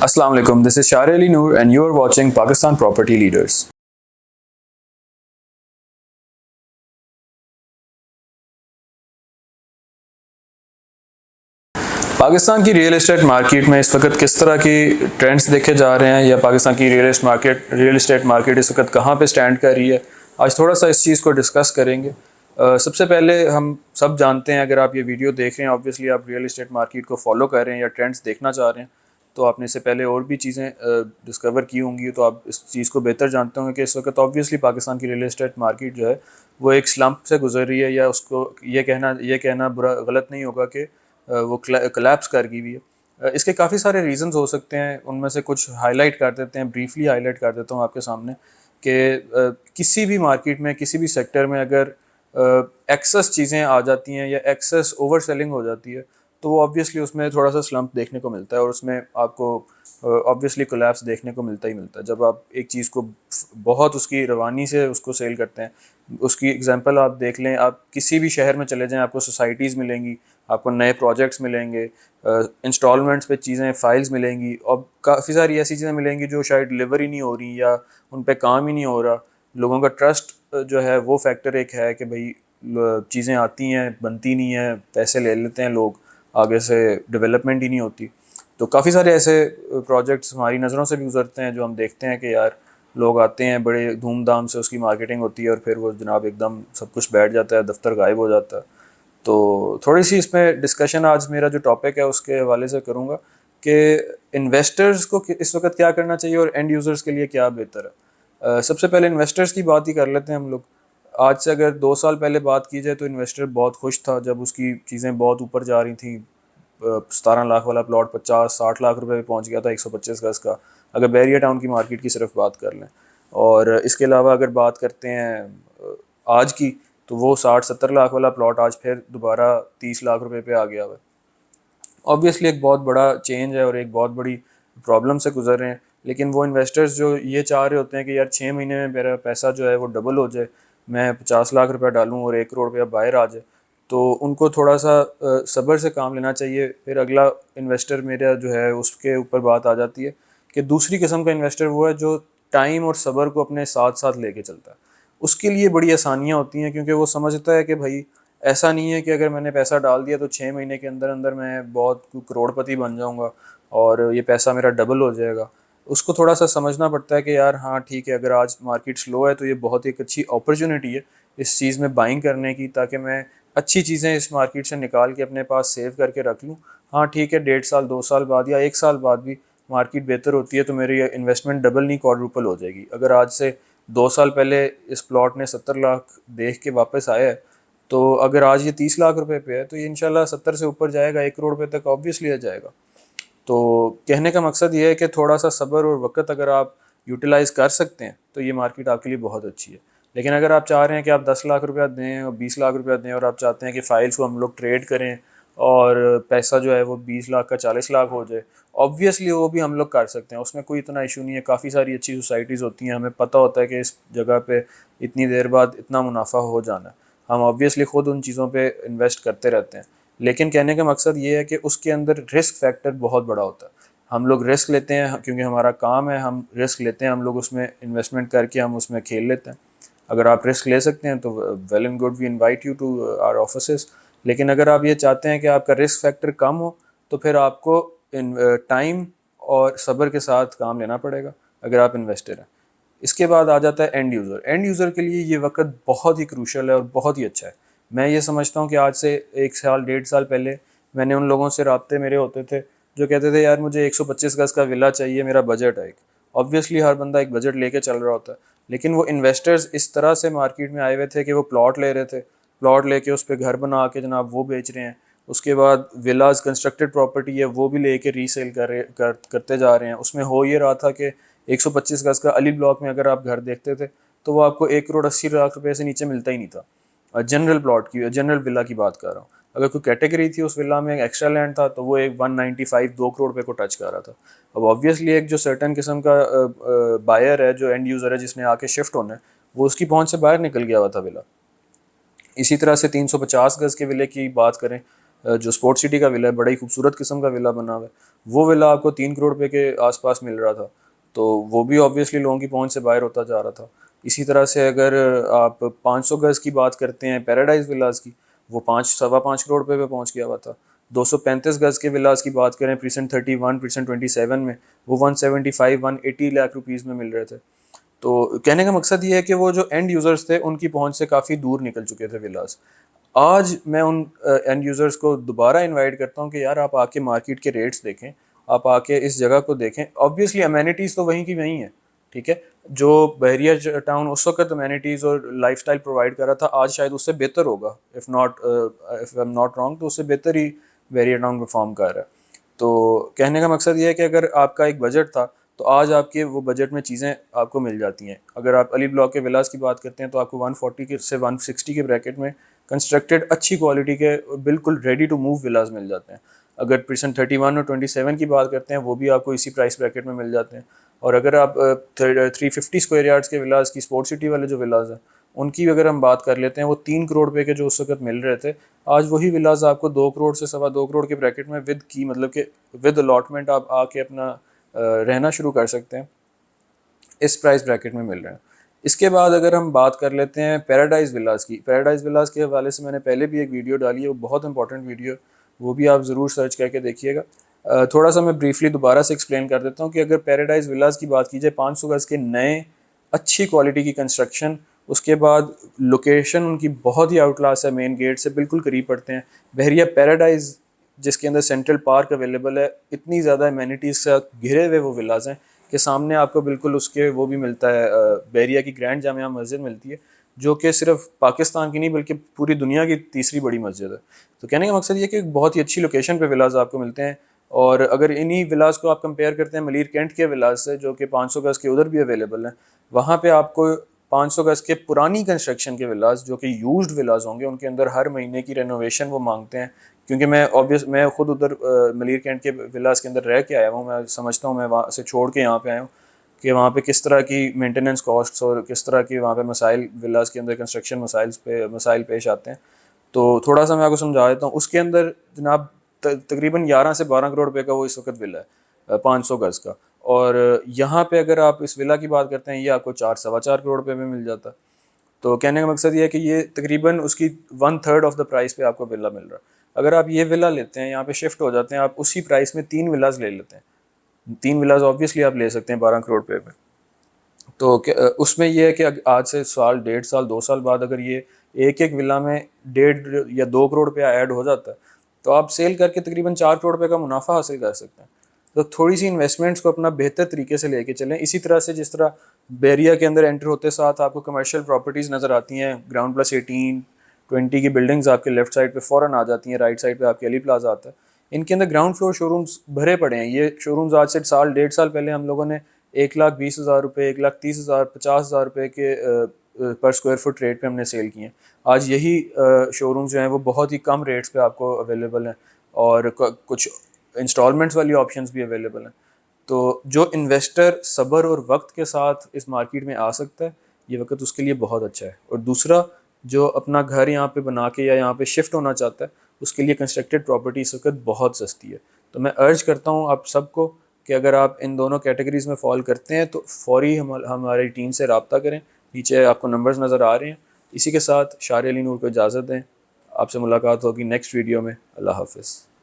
Assalamu alaikum. This is Shari Ali Noor and you are watching Pakistan Property Leaders. Pakistan की real estate market में इस वक्त किस तरह की ट्रेंड्स देखे जा रहे हैं या पाकिस्तान की रियल एस्टेट मार्केट इस वक्त कहाँ पे स्टैंड कर रही है, आज थोड़ा सा इस चीज़ को डिस्कस करेंगे। सबसे पहले हम सब जानते हैं, अगर आप ये वीडियो देख रहे हैं, ऑब्वियसली आप रियल एस्टेट मार्केट को फॉलो कर रहे हैं या ट्रेंड्स देखना चाह रहे हैं, तो आपने इससे पहले और भी चीज़ें डिस्कवर की होंगी, तो आप इस चीज़ को बेहतर जानते होंगे कि इस वक्त ऑब्वियसली पाकिस्तान की रियल एस्टेट मार्केट जो है वो एक स्लम्प से गुजर रही है, या उसको ये कहना बुरा गलत नहीं होगा कि वो कोलैप्स कर गई हुई है। इसके काफ़ी सारे रीज़न्स हो सकते हैं, उनमें से कुछ हाईलाइट कर देते हैं, ब्रीफली हाईलाइट कर देता हूँ आपके सामने कि किसी भी मार्केट में, किसी भी सेक्टर में अगर एक्सेस चीज़ें आ जाती हैं या एक्सेस ओवर सेलिंग हो जाती है, तो वो ऑब्वियसली उसमें थोड़ा सा स्लम्प देखने को मिलता है और उसमें आपको ऑब्वियसली कोलैप्स देखने को मिलता ही मिलता है। जब आप एक चीज़ को बहुत उसकी रवानी से उसको सेल करते हैं, उसकी एग्जांपल आप देख लें, आप किसी भी शहर में चले जाएं, आपको सोसाइटीज़ मिलेंगी, आपको नए प्रोजेक्ट्स मिलेंगे, इंस्टॉलमेंट्स पे चीज़ें, फाइल्स मिलेंगी और काफ़ी सारी ऐसी चीज़ें मिलेंगी जो शायद डिलीवर ही नहीं हो रही या उन पे काम ही नहीं हो रहा। लोगों का ट्रस्ट जो है वो फैक्टर एक है कि भाई चीज़ें आती हैं, बनती नहीं है, पैसे ले लेते हैं लोग, आगे से डेवलपमेंट ही नहीं होती। तो काफ़ी सारे ऐसे प्रोजेक्ट्स हमारी नज़रों से भी गुजरते हैं जो हम देखते हैं कि यार लोग आते हैं, बड़े धूमधाम से उसकी मार्केटिंग होती है और फिर वो जनाब एकदम सब कुछ बैठ जाता है, दफ्तर गायब हो जाता है। तो थोड़ी सी इसमें डिस्कशन आज मेरा जो टॉपिक है उसके हवाले से करूँगा कि इन्वेस्टर्स को इस वक्त क्या करना चाहिए और एंड यूज़र्स के लिए क्या बेहतर है। सबसे पहले इन्वेस्टर्स की बात ही कर लेते हैं हम लोग। आज से अगर 2 साल पहले बात की जाए तो इन्वेस्टर बहुत खुश था जब उसकी चीज़ें बहुत ऊपर जा रही थी। 17 लाख वाला प्लॉट 50-60 लाख रुपए पे पहुंच गया था, 125 गज का, अगर बैरिया टाउन की मार्केट की सिर्फ बात कर लें। और इसके अलावा अगर बात करते हैं आज की, तो वो 60-70 लाख वाला प्लॉट आज फिर दोबारा 30 लाख रुपए पे आ गया हुआ है। ऑब्वियसली एक बहुत बड़ा चेंज है और एक बहुत बड़ी प्रॉब्लम से गुजर रहे हैं, लेकिन वो इन्वेस्टर्स जो ये चाह रहे होते हैं कि यार 6 महीने में मेरा पैसा जो है वो डबल हो जाए, मैं 50 लाख रुपया डालूँ और 1 करोड़ रुपया बाहर आ जाए, तो उनको थोड़ा सा सब्र से काम लेना चाहिए। फिर अगला इन्वेस्टर मेरा जो है उसके ऊपर बात आ जाती है कि दूसरी किस्म का इन्वेस्टर वो है जो टाइम और सब्र को अपने साथ साथ लेके चलता है। उसके लिए बड़ी आसानियाँ होती हैं क्योंकि वो समझता है कि भाई ऐसा नहीं है कि अगर मैंने पैसा डाल दिया तो 6 महीने के अंदर अंदर मैं बहुत करोड़पति बन जाऊंगा और ये पैसा मेरा डबल हो जाएगा। उसको थोड़ा सा समझना पड़ता है कि यार हाँ ठीक है, अगर आज मार्केट स्लो है तो ये बहुत एक अच्छी अपॉर्चुनिटी है इस चीज़ में बाइंग करने की, ताकि मैं अच्छी चीज़ें इस मार्केट से निकाल के अपने पास सेव करके रख लूँ। हाँ ठीक है, 1.5 साल 2 साल बाद या 1 साल बाद भी मार्केट बेहतर होती है तो मेरी इन्वेस्टमेंट डबल नहीं क्वाड्रुपल हो जाएगी। अगर आज से 2 साल पहले इस प्लॉट ने 70 लाख देख के वापस आया है, तो अगर आज ये 30 लाख रुपए पे है तो ये इंशाल्लाह 70 से ऊपर जाएगा, 1 करोड़ रुपए तक ऑब्वियसली आ जाएगा। तो कहने का मकसद ये है कि थोड़ा सा सब्र और वक़्त अगर आप यूटिलाइज़ कर सकते हैं तो ये मार्केट आपके लिए बहुत अच्छी है। लेकिन अगर आप चाह रहे हैं कि आप 10 लाख रुपया दें और 20 लाख रुपया दें और आप चाहते हैं कि फ़ाइल्स को हम लोग ट्रेड करें और पैसा जो है वो 20 लाख का 40 लाख हो जाए, ऑब्वियसली वो भी हम लोग कर सकते हैं, उसमें कोई इतना इशू नहीं है। काफ़ी सारी अच्छी सोसाइटीज़ होती हैं, हमें पता होता है कि इस जगह पे इतनी देर बाद इतना मुनाफा हो जाना है, हम ऑब्वियसली ख़ुद उन चीज़ों पे इन्वेस्ट करते रहते हैं। लेकिन कहने का मकसद ये है कि उसके अंदर रिस्क फैक्टर बहुत बड़ा होता है। हम लोग रिस्क लेते हैं क्योंकि हमारा काम है, हम रिस्क लेते हैं, हम लोग उसमें इन्वेस्टमेंट करके हम उसमें खेल लेते हैं। अगर आप रिस्क ले सकते हैं तो well and good, we invite you to our offices. लेकिन अगर आप ये चाहते हैं कि आपका रिस्क फैक्टर कम हो तो फिर आपको टाइम और सब्र के साथ काम लेना पड़ेगा अगर आप इन्वेस्टर हैं। इसके बाद आ जाता है एंड यूज़र। एंड यूज़र के लिए ये वक्त बहुत ही क्रूशल है और बहुत ही अच्छा है। मैं ये समझता हूँ कि आज से 1 साल 1.5 साल पहले मैंने उन लोगों से राब्ते मेरे होते थे जो कहते थे यार मुझे 125 गज़ का विला चाहिए, मेरा बजट है एक। ऑब्वियसली हर बंदा एक बजट लेके चल रहा होता है, लेकिन वो इन्वेस्टर्स इस तरह से मार्केट में आए हुए थे कि वो प्लॉट ले रहे थे, प्लॉट लेके उस पर घर बना के जनाब वो बेच रहे हैं। उसके बाद विलाज कंस्ट्रक्टेड प्रॉपर्टी है वो भी लेके रीसेल करते जा रहे हैं। उसमें हो ये रहा था कि 125 गज़ का अली ब्लॉक में अगर आप घर देखते थे तो वो आपको 1 करोड़ 80 लाख रुपए से नीचे मिलता ही नहीं था। जनरल प्लॉट की, जनरल विला की बात कर रहा हूँ। अगर कोई कैटेगरी थी उस विला में, एक्स्ट्रा लैंड था, तो वो एक 195 2 करोड़ रुपए को टच कर रहा था। अब ऑब्वियसली एक जो सर्टन किस्म का बायर है, जो एंड यूज़र है, जिसने आके शिफ्ट होना है, वो उसकी पहुंच से बाहर निकल गया हुआ था विला। इसी तरह से 350 गज़ के विले की बात करें जो स्पोर्ट सिटी का विला है, बड़ा ही खूबसूरत किस्म का विला बना हुआ है, वो विला आपको 3 करोड़ रुपए के आसपास मिल रहा था। तो वो भी ऑब्वियसली लोगों की पहुंच से बाहर होता जा रहा था। इसी तरह से अगर आप 500 गज की बात करते हैं पैराडाइज विलास की, वो 5 सवा 5 करोड़ रुपए पे पहुंच गया हुआ था। 235 गज के विलास की बात करें प्रीसेंट 31 प्रीसेंट 27 में, वो 175-180 लाख रुपीज़ में मिल रहे थे। तो कहने का मकसद ये है कि वो जो एंड यूज़र्स थे उनकी पहुंच से काफ़ी दूर निकल चुके थे विलास। आज मैं उन एंड यूज़र्स को दोबारा इनवाइट करता हूँ कि यार आप आके मार्केट के रेट्स देखें, आप आके इस जगह को देखें। ऑब्वियसली अमेनिटीज़ तो वहीं की वहीं है, ठीक है। जो बहरिया टाउन उस वक्त अमेनिटीज़ और लाइफस्टाइल प्रोवाइड कर रहा था, आज शायद उससे बेहतर होगा। If I am not wrong, तो उससे बेहतर ही बहरिया टाउन परफॉर्म कर रहा है। तो कहने का मकसद ये है कि अगर आपका एक बजट था, तो आज आपके वो बजट में चीज़ें आपको मिल जाती हैं। अगर आप अली ब्लॉक के विलास की बात करते हैं तो आपको 140 के से 160 के ब्रैकेट में कंस्ट्रक्टेड अच्छी क्वालिटी के बिल्कुल रेडी टू मूव विलास मिल जाते हैं। अगर परसेंट 31 और 27 की बात करते हैं, वो भी आपको इसी प्राइस ब्रैकेट में मिल जाते हैं। और अगर आप 350 स्क्वायर यार्ड्स के विलास की, स्पोर्ट सिटी वाले जो विलास हैं, उनकी अगर हम बात कर लेते हैं, वो 3 करोड़ रुपए के जो उस वक्त मिल रहे थे, आज वही विलास आपको 2 करोड़ से सवा 2 करोड़ के ब्रैकेट में विद की, मतलब कि विद अलॉटमेंट आप आके अपना रहना शुरू कर सकते हैं, इस प्राइस ब्रैकेट में मिल रहे हैं। इसके बाद अगर हम बात कर लेते हैं पैराडाइज विलास की, पैराडाइज विलास के हवाले से मैंने पहले भी एक वीडियो डाली है, वो बहुत इंपॉर्टेंट वीडियो, वो भी आप ज़रूर सर्च करके देखिएगा। थोड़ा सा मैं ब्रीफली दोबारा से एक्सप्लेन कर देता हूँ कि अगर पैराडाइज विलास की बात की जाए, 500 गज़ के नए अच्छी क्वालिटी की कंस्ट्रक्शन, उसके बाद लोकेशन उनकी बहुत ही आउट क्लास है, मेन गेट से बिल्कुल करीब पड़ते हैं। बहरिया पैराडाइज जिसके अंदर सेंट्रल पार्क अवेलेबल है, इतनी ज़्यादा एमेनिटीज़ से घिरे हुए वो विलाज हैं कि सामने आपको बिल्कुल उसके वो भी मिलता है, बहरिया की ग्रैंड जामिया मस्जिद मिलती है, जो कि सिर्फ पाकिस्तान की नहीं बल्कि पूरी दुनिया की तीसरी बड़ी मस्जिद है। तो कहने का मकसद ये कि बहुत ही अच्छी लोकेशन पे विलाज आपको मिलते हैं। और अगर इन्हीं विलास को आप कंपेयर करते हैं मलीर कैंट के विलास से, जो कि 500 गज़ के उधर भी अवेलेबल हैं, वहाँ पे आपको 500 गज़ के पुरानी कंस्ट्रक्शन के विलास, जो कि यूज्ड विलास होंगे, उनके अंदर हर महीने की रेनोवेशन वो मांगते हैं। क्योंकि मैं खुद उधर मलीर कैंट के विलास के अंदर रह के आया हूँ, मैं समझता हूँ, मैं वहाँ से छोड़ के यहाँ पे आया हूँ कि वहाँ पे किस तरह की मेंटेनेंस कॉस्ट्स और किस तरह की वहाँ पे मसाइल विलास के अंदर कंस्ट्रक्शन मसाइल पेश आते हैं। तो थोड़ा सा मैं आपको समझा देता हूँ। उसके अंदर जनाब तकरीबन 11 से 12 करोड़ रुपए का वो इस वक्त विला है, 500 गज़ का। और यहाँ पे अगर आप इस विला की बात करते हैं, ये आपको 4 सवा 4 करोड़ रुपए में मिल जाता है। तो कहने का मकसद ये है कि ये तकरीबन उसकी 1/3 ऑफ द प्राइस पे आपको विला मिल रहा है। अगर आप ये विला लेते हैं, यहाँ पे शिफ्ट हो जाते हैं, आप उसी प्राइस में 3 विलाज ले लेते हैं। 3 विलाज ऑब्वियसली आप ले सकते हैं 12 करोड़ रुपए पे। तो उसमें ये है कि आज से साल, 1.5 साल, 2 साल बाद अगर ये एक एक विला में 1.5 या 2 करोड़ रुपया ऐड हो जाता है, तो आप सेल करके तकरीबन 4 करोड़ रुपए का मुनाफा हासिल कर सकते हैं। तो थोड़ी सी इन्वेस्टमेंट्स को अपना बेहतर तरीके से लेके चलें। इसी तरह से जिस तरह बैरिया के अंदर एंटर होते साथ आपको कमर्शियल प्रॉपर्टीज़ नज़र आती हैं, ग्राउंड प्लस 18-20 की बिल्डिंग्स आपके लेफ्ट साइड पे फ़ौरन आ जाती हैं, राइट साइड पे आपके अली प्लाजा आता है। इनके अंदर ग्राउंड फ्लोर शोरूम्स भरे पड़े हैं। ये शोरूम्स आज से साल 1.5 साल पहले हम लोगों ने 1,20,000 रुपये, 1,30,000, 50,000 रुपये के पर स्क्वायर फुट रेट पे हमने सेल किए हैं। आज यही शोरूम्स जो हैं वो बहुत ही कम रेट्स पे आपको अवेलेबल हैं, और कुछ इंस्टॉलमेंट्स वाली ऑप्शंस भी अवेलेबल हैं। तो जो इन्वेस्टर सब्र और वक्त के साथ इस मार्केट में आ सकता है, ये वक्त उसके लिए बहुत अच्छा है। और दूसरा, जो अपना घर यहाँ पे बना के या यहाँ पे शिफ्ट होना चाहता है, उसके लिए कंस्ट्रक्टेड प्रॉपर्टी इस वक्त बहुत सस्ती है। तो मैं अर्ज करता हूँ आप सबको कि अगर आप इन दोनों कैटेगरीज़ में फॉल करते हैं तो फ़ौरी हमारी टीम से रब्ता करें। नीचे आपको नंबर्स नज़र आ रहे हैं। इसी के साथ शार अली नूर को इजाज़त दें। आपसे मुलाकात होगी नेक्स्ट वीडियो में। अल्लाह हाफ़िज़।